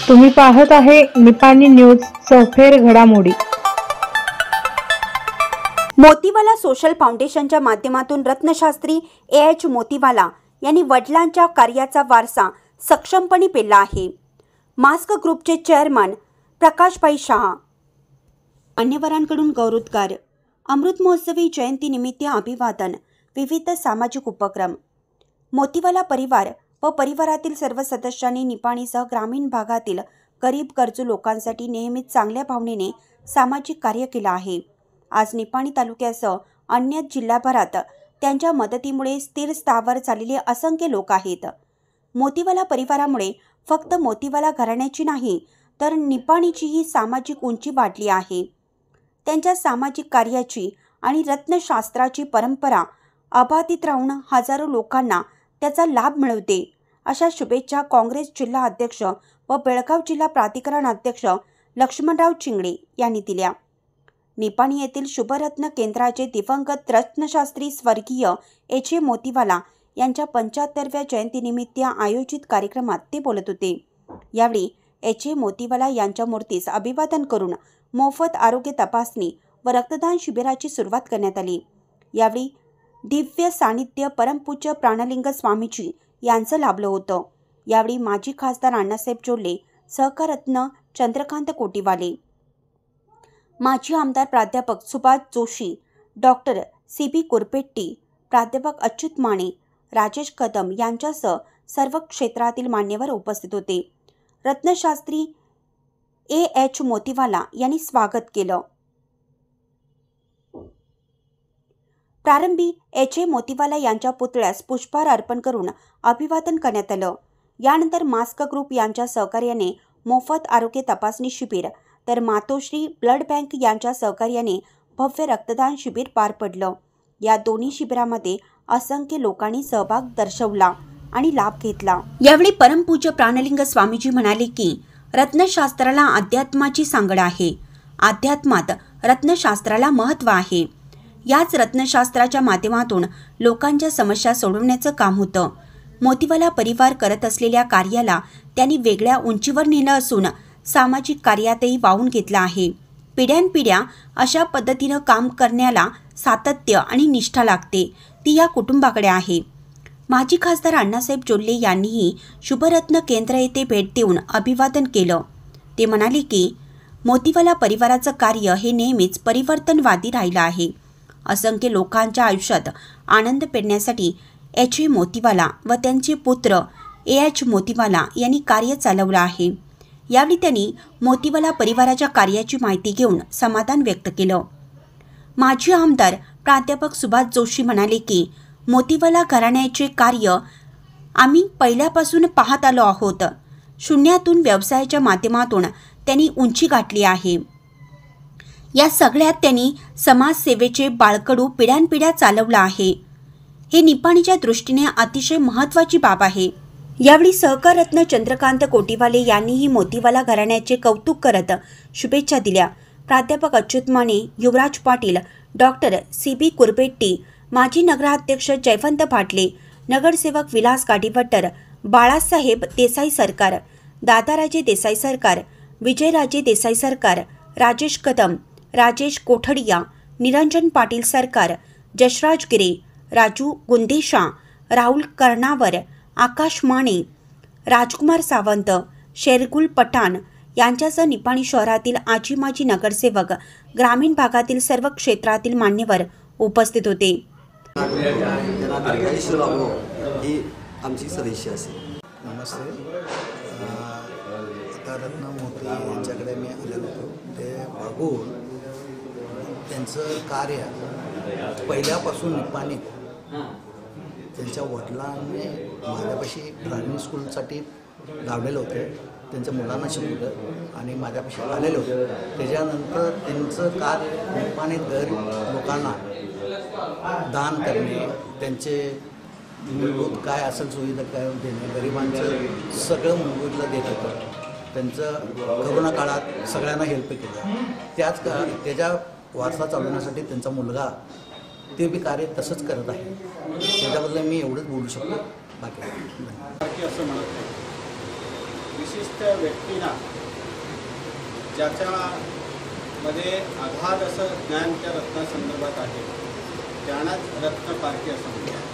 तुम्ही पाहत आहे निपाणी न्यूज चौफेर घडामोडी। मोतीवाला सोशल फाउंडेशनच्या माध्यमातून रत्नशास्त्री एच मोतीवाला यांनी वडिलांच्या कार्याचा वारसा सक्षमपणे पेलला आहे। मास्क ग्रुपचे चेअरमन प्रकाशभाई शाह, मान्यवरांकडून गौरवोद्गार, अमृत महोत्सवी जयंती निमित्त अभिवादन, विविध सामाजिक उपक्रम। मोतीवाला परिवार व परिवारातील सर्व सदस्यांनी निपाणीसह ग्रामीण भागातील गरीब गरजू लोकांसाठी नेहमीच चांगल्या भावनेने सामाजिक कार्य केले आहे। आज निपाणी तालुक्यासह अन्य जिल्हाभरात त्यांच्या मदतीमुळे स्थिर स्थावर झालेले असंख्य लोक आहेत। मोतीवाला परिवारामुळे फक्त मोतीवाला घराण्याची नाही तर निपाणीचीही सामाजिक उंची वाढली आहे। त्यांच्या सामाजिक कार्याची आणि रत्नशास्त्राची परंपरा अबाधित राहून हजारो लोकांना त्याचा लाभ मिळवते, अशा शुभेच्छा काँग्रेस जिल्हा अध्यक्ष व बेळगाव जिल्हा प्राधिकरण अध्यक्ष लक्ष्मणराव चिंगडे यांनी दिल्या। निपाणी येथील शुभरत्न केंद्राचे दिवंगत रत्नशास्त्री स्वर्गीय एच मोतीवाला यांच्या 75व्या जयंतीनिमित्त आयोजित कार्यक्रमात ते बोलत होते। यावेळी एच मोतीवाला यांच्या मूर्तीस अभिवादन करून मोफत आरोग्य तपासणी व रक्तदान शिबिराची सुरुवात करण्यात आली। यावेळी दिव्य सानिध्य परमपूज्य प्राणलिंग स्वामीजी यांचं लाभलं होतं। यावेळी माजी खासदार अण्णासाहेब जोल्ले, सहकाररत्न चंद्रकांत कोटीवाले, माजी आमदार प्राध्यापक सुभाष जोशी, डॉक्टर सी.बी. कुरपेट्टी, प्राध्यापक अच्युत माने, राजेश कदम यांच्यासह सर्व क्षेत्रातील मान्यवर उपस्थित होते। रत्नशास्त्री एच मोतीवाला यांनी स्वागत केलं। प्रारंभी एच मोतीवाला यांच्या पुतळ्यास पुष्पहार अर्पण करून अभिवादन करण्यात आलं। यानंतर मास्क ग्रुप यांच्या सहकार्याने मोफत आरोग्य तपासणी शिबिर तर मातोश्री ब्लड बँक यांच्या सहकार्याने भव्य रक्तदान शिबिर पार पडलं। या दोन्ही शिबिरामध्ये असंख्य लोकांनी सहभाग दर्शवला आणि लाभ घेतला। यावेळी परमपूज्य प्राणलिंग स्वामीजी म्हणाले की रत्नशास्त्राला अध्यात्माची सांगड आहे। अध्यात्मात रत्नशास्त्राला महत्त्व आहे। याच रत्नशास्त्राच्या माध्यमातून लोकांच्या समस्या सोडवण्याचं काम होतं। मोतीवाला परिवार करत असलेल्या कार्याला त्यांनी वेगळ्या उंचीवर नेलं असून सामाजिक कार्यातही वाहून घेतला आहे। पिढ्यानपिढ्या अशा पद्धतीनं काम करण्याला सातत्य आणि निष्ठा लागते, ती या कुटुंबाकडे आहे। माजी खासदार अण्णासाहेब जोल्ले यांनीही शुभरत्न केंद्र येथे भेट देऊन अभिवादन केलं। ते म्हणाले की मोतीवाला परिवाराचं कार्य हे नेहमीच परिवर्तनवादी राहिलं आहे। असंख्य लोकांच्या आयुष्यात आनंद पेरण्यासाठी एच मोतीवाला व त्यांचे पुत्र एच मोतीवाला यांनी कार्य चालवलं आहे। यावेळी त्यांनी मोतीवाला परिवाराच्या कार्याची माहिती घेऊन समाधान व्यक्त केलं। माजी आमदार प्राध्यापक सुभाष जोशी म्हणाले की मोतीवाला घराण्याचे कार्य आम्ही पहिल्यापासून पाहत आलो आहोत। शून्यातून व्यवसायाच्या माध्यमातून त्यांनी उंची गाठली आहे। या सगळ्यात त्यांनी समाजसेवेचे बाळकडू पिढ्यानपिढ्या चालवलं आहे। हे निपाणीच्या दृष्टीने अतिशय महत्त्वाची बाब आहे। यावेळी सहकाररत्न चंद्रकांत कोटीवाले यांनीही मोतीवाला घराण्याचे कौतुक करत शुभेच्छा दिल्या। प्राध्यापक अच्युत माने, युवराज पाटील, डॉक्टर सी.बी. कुरपेट्टी, माजी नगराध्यक्ष जयवंत पाटले, नगरसेवक विलास गाडीवटर, बाळासाहेब देसाई सरकार, दादाराजे देसाई सरकार, विजयराजे देसाई सरकार, राजेश कदम, राजेश कोठडिया, निरंजन पाटील सरकार, जशराज गिरे, राजू गुंदेशा, राहुल कर्णावर, आकाश माने, राजकुमार सावंत, शेरगुल पठाण यांच्यासह निपाणी शहरातील आजी माजी नगरसेवक, ग्रामीण भागातील सर्व क्षेत्रातील मान्यवर उपस्थित होते। नमस्ते। रत्न मोती यांच्याकडे मी आलेलो होतो, ते बघून त्यांचं कार्य पहिल्यापासून निपाणीत त्यांच्या वडिलांनी माझ्यापाशी ड्रायव्हिंग स्कूलसाठी लावलेलं होते, त्यांच्या मुलांना शिकवलं आणि माझ्यापाशी आलेलं होतं। त्याच्यानंतर त्यांचं कार्य निपाणीत गरीब लोकांना दान करणे, त्यांचे मूलभूत काय असेल सुविधा काय देणे, गरिबांचं सगळं मूलभूतला देत होतं। त्यांचं करोना काळात सगळ्यांना हेल्प केलं. त्याच्या वारसा चालवण्यासाठी त्यांचा मुलगा ते बी कार्य तसंच करत आहे. त्याच्याबद्दल मी एवढंच बोलू शकतो. बाकी असं म्हणत नाही. विशिष्ट व्यक्तींना ज्याच्यामध्ये अगाध असं ज्ञान त्या रत्नासंदर्भात आहे त्यांनाच रत्नपारखी असं म्हणतात.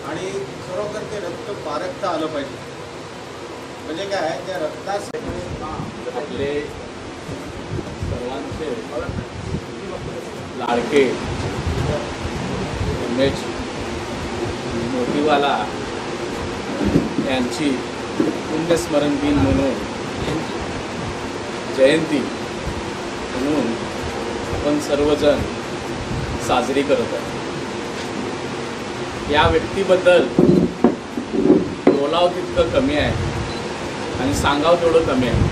आणि खरोखर ते रत्न पारखता आलं पाहिजे. म्हणजे काय, त्या रत्नास आपले सर्वांचे लाडके उमेश मोतीवाला यांची पुण्यस्मरण दिन म्हणून जयंती म्हणून आपण सर्वजण साजरी करत आहोत. या व्यक्तीबद्दल बोलावं तितकं कमी आहे आणि सांगावं तेवढं कमी आहे.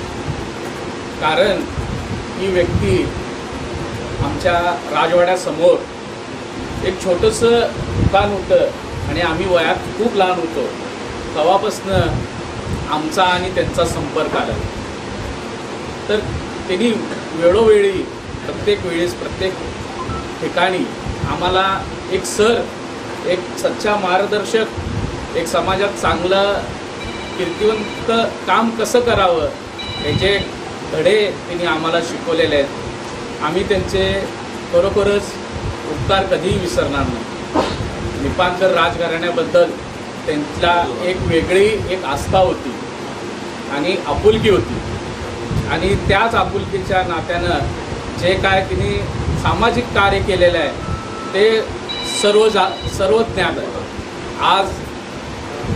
कारण ही व्यक्ती आमच्या राजवाड्यासमोर एक छोटंसं दुकान होतं आणि आम्ही वयात खूप लहान होतो. तेव्हापासनं आमचा आणि त्यांचा संपर्क आला. तर त्यांनी वेळोवेळी प्रत्येक वेळेस प्रत्येक ठिकाणी आम्हाला एक सर, एक सच्चा मार्गदर्शक, एक समाजात चांगलं कीर्तिवंत काम कसं करावं याचे धडे त्यांनी आम्हाला शिकवलेले आहेत. आम्ही त्यांचे खरोखरच उपकार कधीही विसरणार नाही. निपाणकर राजघराण्याबद्दल त्यांच्या एक वेगळी एक आस्था होती आणि आपुलकी होती. आणि त्याच आपुलकीच्या नात्यानं जे काय तिने सामाजिक कार्य केलेलं आहे ते सर्व ज्ञात आहे. आज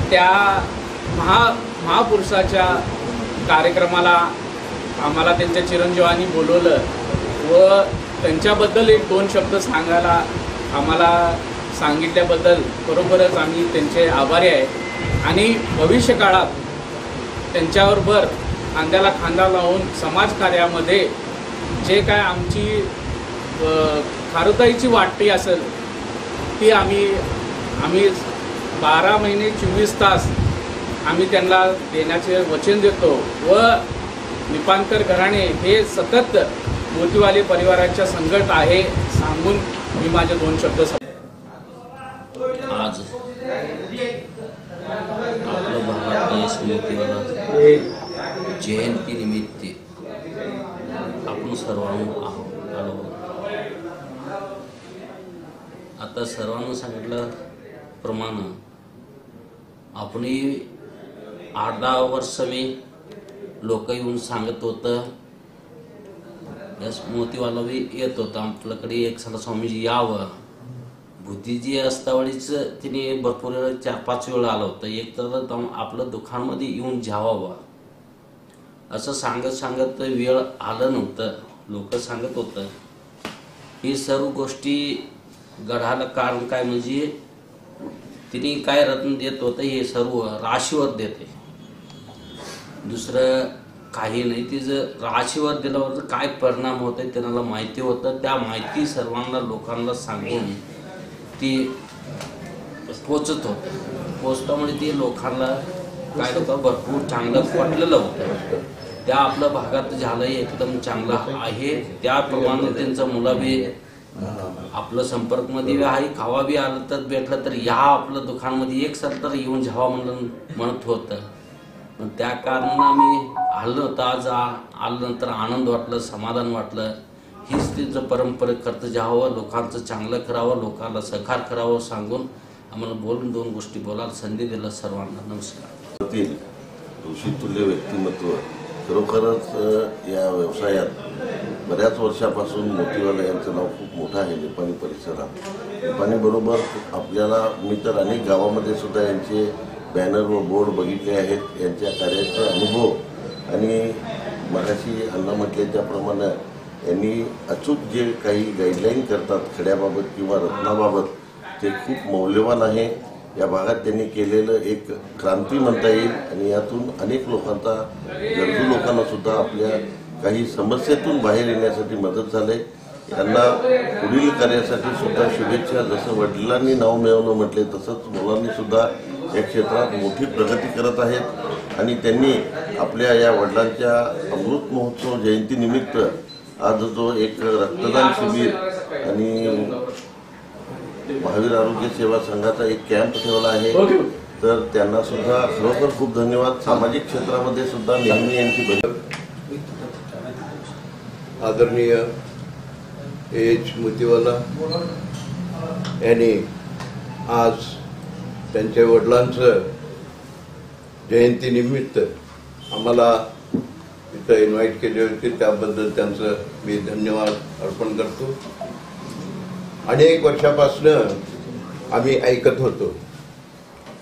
त्या महापुरुषाच्या कार्यक्रमाला आम्हाला त्यांच्या चिरंजीवांनी बोलवलं व त्यांच्याबद्दल एक दोन शब्द सांगायला आम्हाला सांगितल्याबद्दल खरोखरच आम्ही त्यांचे आभारी आहे. आणि भविष्य काळात त्यांच्याबरोबर खांद्याला खांदा लावून समाजकार्यामध्ये जे काय आमची खारुताईची वाटणी असेल ती आम्ही 12 महिने 24 तास आम्ही त्यांना देण्याचे वचन देतो. व निपाणकर घराणे हे सतत मोतीवाले परिवाराच्या संगत आहे सांगून मी माझे दोन शब्द आज आपल्या भागात मोतीवाला जयंतीनिमित्त आपण सर्वांना आलो. आता सर्वांना सांगितल्याप्रमाणे आपणही 8-10 वर्ष मी लोक येऊन सांगत होतं. यस मोतीवाला बी येत होता आपल्याकडे. एक साला स्वामीजी यावं. बुद्धीजी असतावळीच तिने भरपूर 4-5 वेळा आलं होतं. एक तर आपलं दुकानमध्ये येऊन जावावं असं सांगत वेळ आलं नव्हतं. लोक सांगत होतं. ही सर्व गोष्टी घडायला कारण काय म्हणजे तिने काय रत्न देत होतं हे सर्व राशीवर देते. दुसरं काही नाही. तिचं राशीवर दिल्यावर काय परिणाम होत आहे त्यांना माहिती होतं. त्या माहिती सर्वांना लोकांना सांगून ती पोचत होतं. पोचल्यामुळे ती लोकांना काय होतं भरपूर चांगलं पटलेलं होतं. त्या आपल्या भागात झालं एकदम चांगलं आहे. त्याप्रमाणे त्यांचं मुलं बी आपलं संपर्कमध्ये आहे. खावा बी आलं तर भेटलं तर या आपलं दुकानमध्ये एक सर तर येऊन जावा म्हणत होतं. पण त्या कारणानं आम्ही आलं होतं. आज आल्यानंतर आनंद वाटलं, समाधान वाटलं. हीच तिचं परंपरा करतं जावं, लोकांचं चांगलं करावं, लोकांना सहकार करावं सांगून आम्हाला बोलून 2 गोष्टी बोलायला संधी दिला. सर्वांना नमस्कार. ऋषितुल्य व्यक्तिमत्व खरोखरच या व्यवसायात बऱ्याच वर्षापासून मोतीवाला यांचं नाव खूप मोठं आहे निपाणी परिसरात. निपाणीबरोबर आपल्याला मी तर अनेक गावामध्ये सुद्धा यांचे बॅनर व बोर्ड बघितले आहेत. यांच्या कार्याचे अनुभव आणि मगाशी अण्णा म्हटले त्याप्रमाणे यांनी अचूक जे काही गाईडलाईन करतात खेड्याबाबत किंवा रत्नाबाबत ते खूप मौल्यवान आहे. या भागात त्यांनी केलेलं एक क्रांती म्हणता येईल आणि यातून अनेक लोकांचा गरजू लोकांना सुद्धा आपल्या काही समस्येतून बाहेर येण्यासाठी मदत झाली. यांना पुढील कार्यासाठी सुद्धा शुभेच्छा. जसं वडिलांनी नाव मिळवलं म्हटले तसंच मुलांनी सुद्धा या क्षेत्रात मोठी प्रगती करत आहेत आणि त्यांनी आपल्या या वडिलांच्या अमृत महोत्सव जयंतीनिमित्त आज जो एक रक्तदान शिबिर आणि महावीर आरोग्य सेवा संघाचा एक कॅम्प ठेवला आहे, तर त्यांना सुद्धा खरोखर खूप धन्यवाद. सामाजिक क्षेत्रामध्ये सुद्धा नेहमी यांची भूमिका. आदरणीय एच मोतीवाला यांनी आज त्यांच्या वडिलांचं जयंतीनिमित्त आम्हाला इथं इन्व्हाइट केले होते, त्याबद्दल त्यांचं मी धन्यवाद अर्पण करतो. अनेक वर्षापासून आम्ही ऐकत होतो.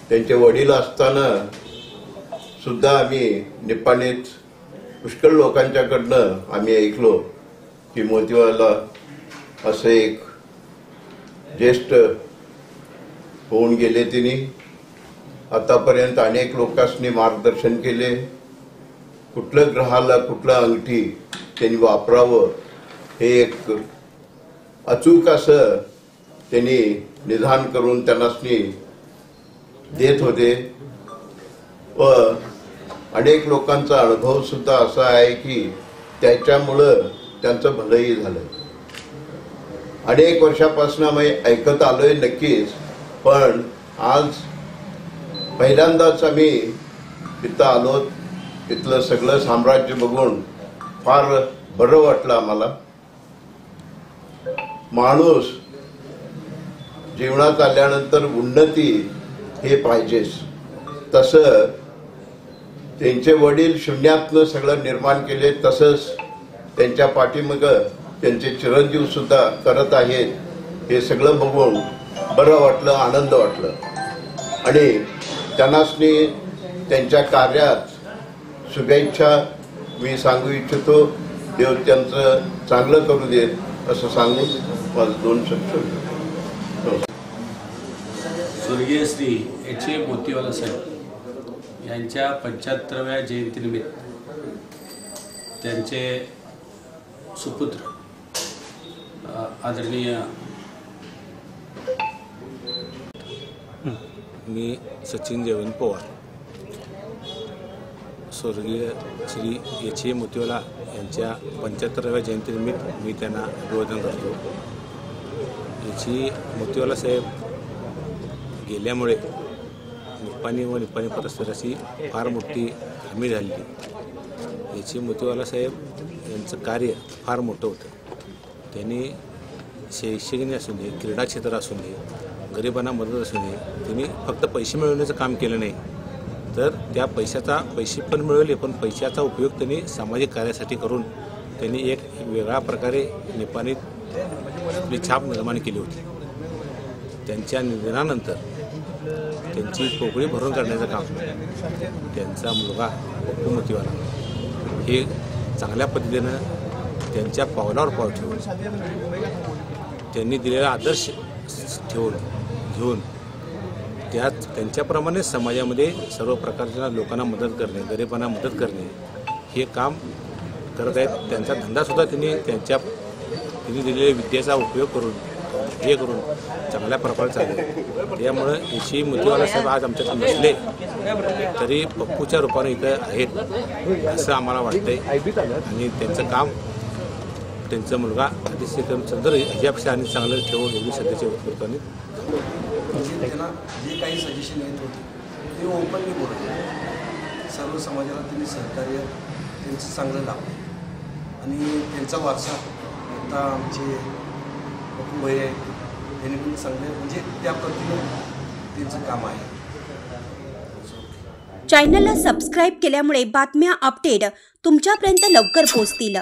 त्यांचे वडील असताना सुद्धा आम्ही निपाणीत पुष्कळ लोकांच्याकडनं आम्ही ऐकलो की मोतीवाला असं एक ज्येष्ठ होऊन गेले. तिने आतापर्यंत अनेक लोकांनी मार्गदर्शन केले. कुठलं ग्रहाला कुठलं अंगठी त्यांनी वापरावं हे एक अचूक असं त्यांनी निदान करून त्यांनासनी देत होते. व अनेक लोकांचा अनुभव सुद्धा असा आहे की त्याच्यामुळं त्यांचं भलंही झालं. अनेक वर्षापासून आम्ही ऐकत आलोय नक्कीच, पण आज पहिल्यांदाच आम्ही इथं आलो. इथलं सगळं साम्राज्य बघून फार बरं वाटलं आम्हाला. माणूस जीवनात आल्यानंतर उन्नती हे पाहिजेच. तसं त्यांचे वडील शून्यातनं सगळं निर्माण केले, तसंच त्यांच्या पाठीमागं त्यांचे चिरंजीव सुद्धा करत आहेत. हे सगळं बघून बरं वाटलं, आनंद वाटलं. आणि त्यांनासनी त्यांच्या कार्यात शुभेच्छा मी सांगू इच्छितो. देव त्यांचं चांगलं करू देत असं सांगून माझं 2 शब्द. स्वर्गीय श्री एच ए मोतीवाला साहेब यांच्या 75व्या जयंतीनिमित्त त्यांचे सुपुत्र आदरणीय मी सचिन देवेंद्र पवार स्वर्गीय श्री एच ए मोतीवाला यांच्या 75व्या जयंतीनिमित्त मी त्यांना अभिवादन करतो. एच ए मोतीवाला साहेब गेल्यामुळे निपाणी व निपाणी परिसराची फार मोठी हमी झाली. एच ए मोतीवाला साहेब यांचं कार्य फार मोठं होतं. त्यांनी शैक्षणिक असू दे, क्रीडा क्षेत्र असू दे, गरिबांना मदत असू दे, त्यांनी फक्त पैसे मिळवण्याचं काम केलं नाही, तर त्या पैसे पण मिळवले, पण पैशाचा उपयोग त्यांनी सामाजिक कार्यासाठी करून त्यांनी एक वेगळ्या प्रकारे निपाणीत आपली छाप निर्माण केली होती. त्यांच्या निधनानंतर त्यांची पोकळी भरून काढण्याचं काम त्यांचा मुलगा पप्पू मोतीवाला हे चांगल्या पद्धतीनं त्यांच्या पावलावर पाऊल ठेवून त्यांनी दिलेला आदर्श घेऊन त्यांच्याप्रमाणे समाजामध्ये सर्व प्रकारच्या लोकांना मदत करणे, गरिबांना मदत करणे हे काम करत आहेत. त्यांचा धंदासुद्धा त्यांनी दिलेल्या विद्येचा उपयोग करून चांगल्या प्रकारे चालले. त्यामुळं एच ए मोतीवाला साहेब आज आमच्यात नसले तरी पप्पूच्या रूपाने इथं आहेत असं आम्हाला वाटतंय. आणि त्यांचं काम त्यांचा मुलगा अतिशय चंद्र ह्याच्यापेक्षा आणि चांगलं ठेवून एवढी सध्याच्या उत्कृष्टाने त्यांना जे काही सजेशन येत होते ते ओपनली बोलत होते. सर्व समाजाला त्यांनी सहकार्य त्यांचं चांगलं लाभलं आणि त्यांचा वारसा आता आमचे पप्पू भैया यांनी पण चांगले म्हणजे त्या पद्धतीनं त्यांचं काम आहे. चॅनलला सबस्क्राईब केल्यामुळे बातम्या अपडेट तुमच्यापर्यंत लवकर पोहोचतील.